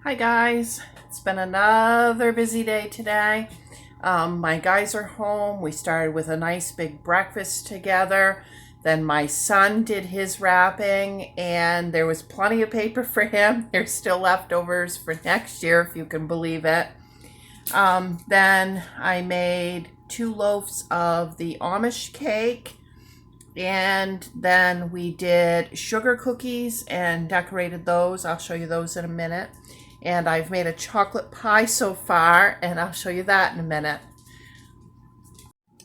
Hi guys, it's been another busy day today. My guys are home. We started with a nice big breakfast together. Then my son did his wrapping, and there was plenty of paper for him. There's still leftovers for next year, if you can believe it. Then I made 2 loaves of the Amish cake, and then we did sugar cookies and decorated those. I'll show you those in a minute. And I've made a chocolate pie so far, and I'll show you that in a minute.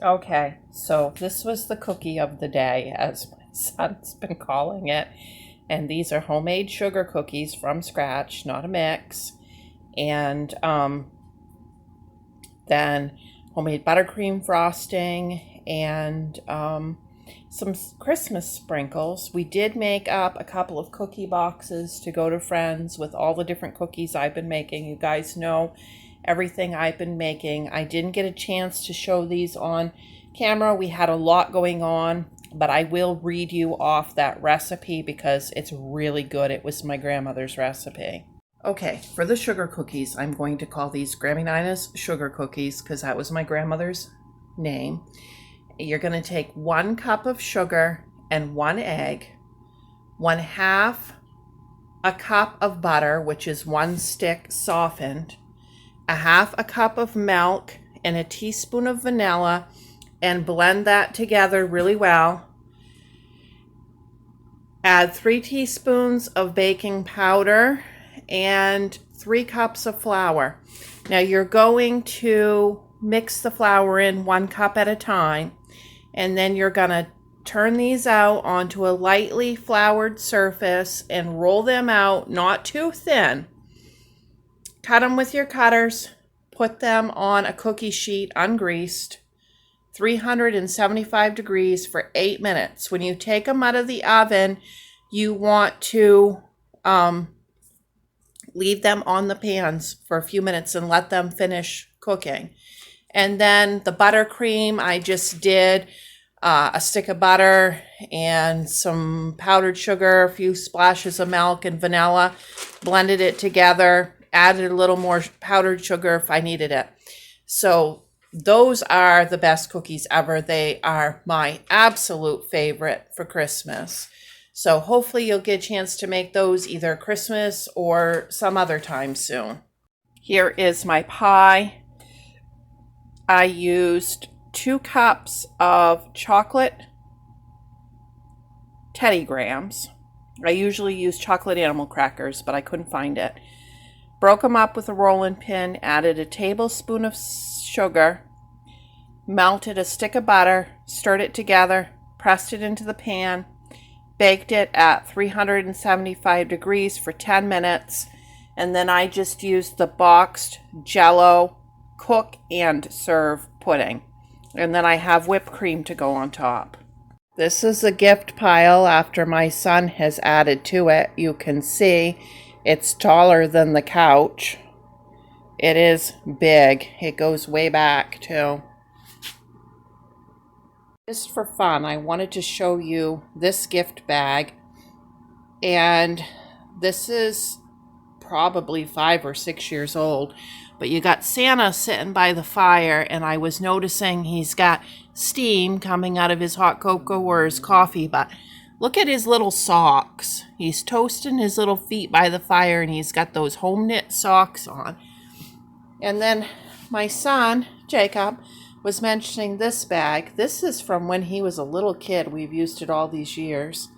Okay, so this was the cookie of the day, as my son's been calling it. And these are homemade sugar cookies from scratch, not a mix. And then homemade buttercream frosting and some Christmas sprinkles. We did make up a couple of cookie boxes to go to friends with all the different cookies I've been making. You guys know everything I've been making. I didn't get a chance to show these on camera. We had a lot going on, but I will read you off that recipe because it's really good. It was my grandmother's recipe. Okay, for the sugar cookies, I'm going to call these Grammy Nina's sugar cookies because that was my grandmother's name. You're going to take 1 cup of sugar and 1 egg, 1/2 a cup of butter, which is 1 stick softened, 1/2 a cup of milk, and a teaspoon of vanilla, and blend that together really well. Add 3 teaspoons of baking powder and 3 cups of flour. Now you're going to mix the flour in 1 cup at a time. And then you're going to turn these out onto a lightly floured surface and roll them out, not too thin. Cut them with your cutters. Put them on a cookie sheet, ungreased, 375 degrees for 8 minutes. When you take them out of the oven, you want to leave them on the pans for a few minutes and let them finish cooking. And then the buttercream, I just did a stick of butter and some powdered sugar, a few splashes of milk and vanilla, blended it together, added a little more powdered sugar if I needed it. So those are the best cookies ever. They are my absolute favorite for Christmas. So hopefully you'll get a chance to make those either Christmas or some other time soon. Here is my pie. I used 2 cups of chocolate Teddy Grahams. I usually use chocolate animal crackers, but I couldn't find it. Broke them up with a rolling pin, added a tablespoon of sugar, melted a stick of butter, stirred it together, pressed it into the pan, baked it at 375 degrees for 10 minutes, and then I just used the boxed Jello cook and serve pudding. And then I have whipped cream to go on top. This is a gift pile after my son has added to it. You can see it's taller than the couch. It is big. It goes way back too. Just for fun, I wanted to show you this gift bag. And this is probably 5 or 6 years old. But you got Santa sitting by the fire, and I was noticing he's got steam coming out of his hot cocoa or his coffee, but look at his little socks. He's toasting his little feet by the fire, and he's got those home knit socks on. And then my son, Jacob, was mentioning this bag. This is from when he was a little kid. We've used it all these years.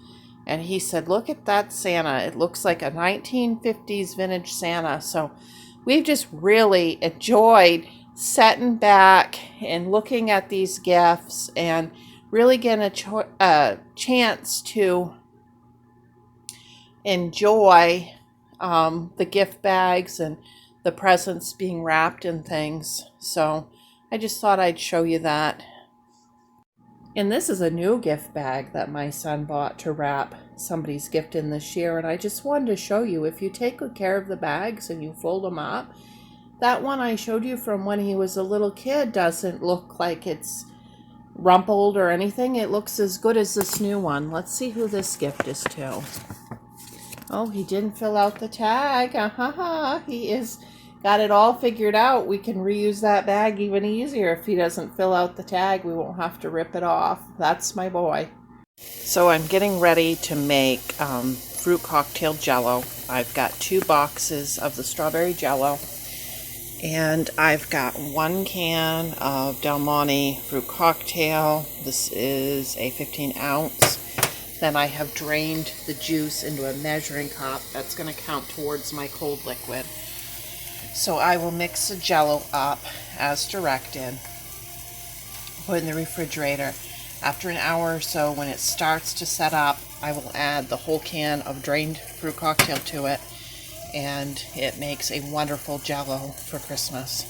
And he said, look at that Santa. It looks like a 1950s vintage Santa. So we've just really enjoyed sitting back and looking at these gifts and really getting a chance to enjoy the gift bags and the presents being wrapped in things. So I just thought I'd show you that. And this is a new gift bag that my son bought to wrap somebody's gift in this year. And I just wanted to show you, if you take good care of the bags and you fold them up, that one I showed you from when he was a little kid doesn't look like it's rumpled or anything. It looks as good as this new one. Let's see who this gift is to. Oh, he didn't fill out the tag. He is got it all figured out. We can reuse that bag even easier. If he doesn't fill out the tag, we won't have to rip it off. That's my boy. So I'm getting ready to make fruit cocktail Jello. I've got 2 boxes of the strawberry Jello, and I've got 1 can of Del Monte fruit cocktail. This is a 15 ounce. Then I have drained the juice into a measuring cup. That's going to count towards my cold liquid. So I will mix the Jello up as directed, put it in the refrigerator. After an hour or so, when it starts to set up, I will add the whole can of drained fruit cocktail to it, and it makes a wonderful Jello for Christmas.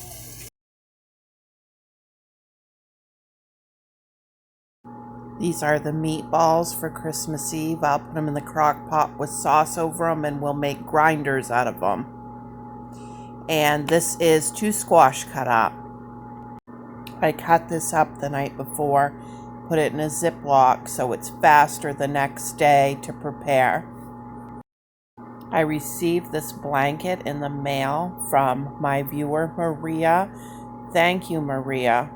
These are the meatballs for Christmas Eve. I'll put them in the crock pot with sauce over them, and we'll make grinders out of them. And this is 2 squash cut up. I cut this up the night before, put it in a Ziploc so it's faster the next day to prepare. I received this blanket in the mail from my viewer, Maria. Thank you, Maria,